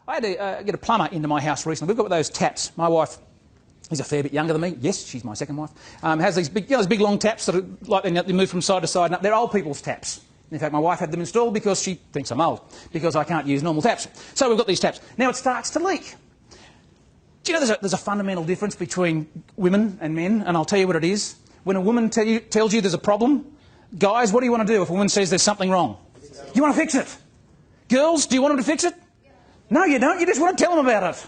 I had to get a plumber into my house recently. We've got those taps. My wife is a fair bit younger than me. Yes, she's my second wife. Has these big, those big long taps that are like they move from side to side. And they're old people's taps. In fact, my wife had them installed because she thinks I'm old, because I can't use normal taps. So we've got these taps. Now it starts to leak. Do you know there's a fundamental difference between women and men? And I'll tell you what it is. When a woman tells you there's a problem, guys, what do you want to do if a woman says there's something wrong? You want to fix it. Girls, do you want them to fix it? No, you don't. You just want to tell them about it.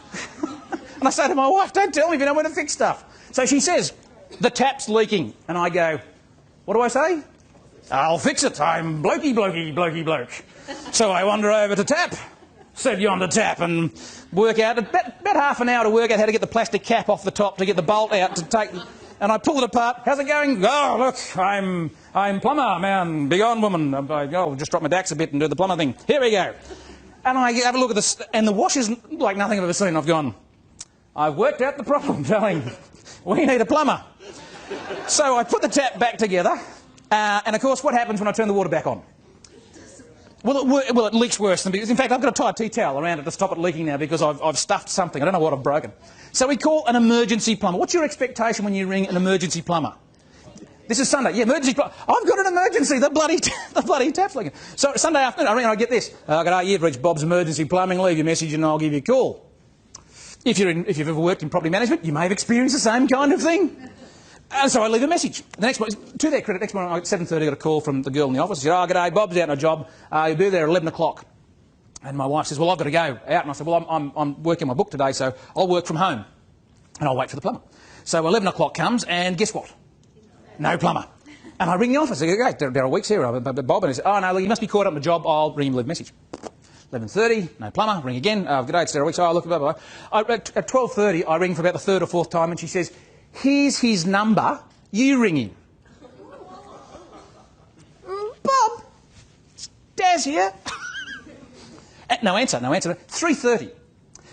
And I say to my wife, don't tell me if you don't want to fix stuff. So she says, the tap's leaking. And I go, what do I say? I'll fix it. I'm blokey, blokey, blokey, bloke. So I wander over to tap, said yonder tap, and work out, about half an hour to work out how to get the plastic cap off the top to get the bolt out to take... And I pull it apart. How's it going? Oh, look, I'm plumber, man. Big on woman. I'll just drop my dax a bit and do the plumber thing. Here we go. And I have a look at this, and the wash is like nothing I've ever seen. I've gone, I've worked out the problem, darling. We need a plumber. So I put the tap back together, and of course, what happens when I turn the water back on? Well, it leaks worse than because. In fact, I've got to tie a tea towel around it to stop it leaking now because I've stuffed something. I don't know what I've broken. So we call an emergency plumber. What's your expectation when you ring an emergency plumber? This is Sunday. Yeah, emergency plumber. I've got an emergency. The bloody tap's leaking. So Sunday afternoon, I ring and I get this. G'day, you've reached Bob's Emergency Plumbing. Leave your message and I'll give you a call. If you've ever worked in property management, you may have experienced the same kind of thing. And so I leave a message. The next morning, to their credit, next morning at 7:30 I got a call from the girl in the office. She said, g'day, Bob's out on a job. You'll be there at 11 o'clock. And my wife says, well, I've got to go out. And I said, well, I'm working my book today, so I'll work from home. And I'll wait for the plumber. So 11 o'clock comes, and guess what? No plumber. And I ring the office. I go, okay, there are weeks here, Bob. And he said, oh, no, look, you must be caught up in the job. I'll ring him, leave a message. 11:30, no plumber. Ring again. G'day, it's Sarah Weeks. Oh, look, blah, blah, blah. At 12:30, I ring for about the third or fourth time, and she says, here's his number. You ring him. Bob, it's Daz here. No answer. 3:30.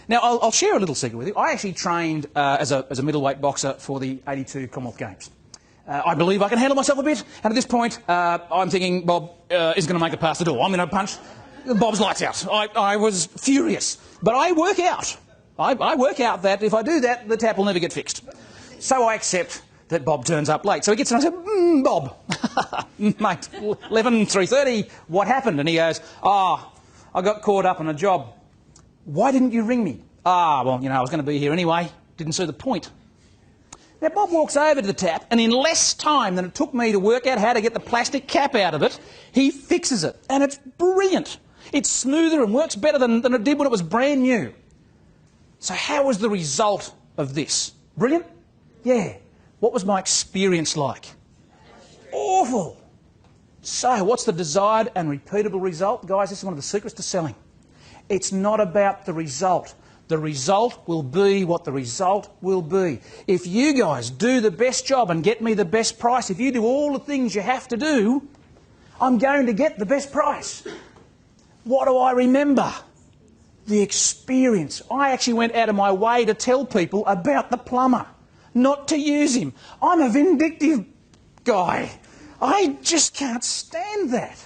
Now, I'll share a little secret with you. I actually trained as a middleweight boxer for the 82 Commonwealth Games. I believe I can handle myself a bit, and at this point, I'm thinking Bob is going to make it past the door. I'm going to punch Bob's lights out. I was furious. But I work out. I work out that if I do that, the tap will never get fixed. So I accept that Bob turns up late. So he gets in and I said, Bob, mate, 3:30, what happened? And he goes, I got caught up on a job. Why didn't you ring me? Well, you know, I was going to be here anyway. Didn't see the point. Now, Bob walks over to the tap, and in less time than it took me to work out how to get the plastic cap out of it, he fixes it. And it's brilliant. It's smoother and works better than it did when it was brand new. So how was the result of this? Brilliant? Yeah. What was my experience like? Awful. So what's the desired and repeatable result? Guys, this is one of the secrets to selling. It's not about the result. The result will be what the result will be. If you guys do the best job and get me the best price, if you do all the things you have to do, I'm going to get the best price. What do I remember? The experience. I actually went out of my way to tell people about the plumber, not to use him. I'm a vindictive guy. I just can't stand that.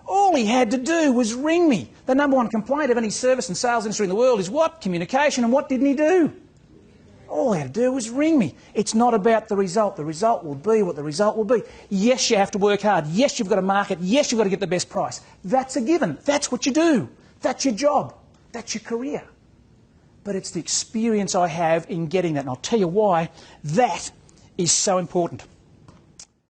All he had to do was ring me. The number one complaint of any service and sales industry in the world is what? Communication. And what didn't he do? All he had to do was ring me. It's not about the result. The result will be what the result will be. Yes, you have to work hard. Yes, you've got to market. Yes, you've got to get the best price. That's a given. That's what you do. That's your job. That's your career. But it's the experience I have in getting that. And I'll tell you why that is so important.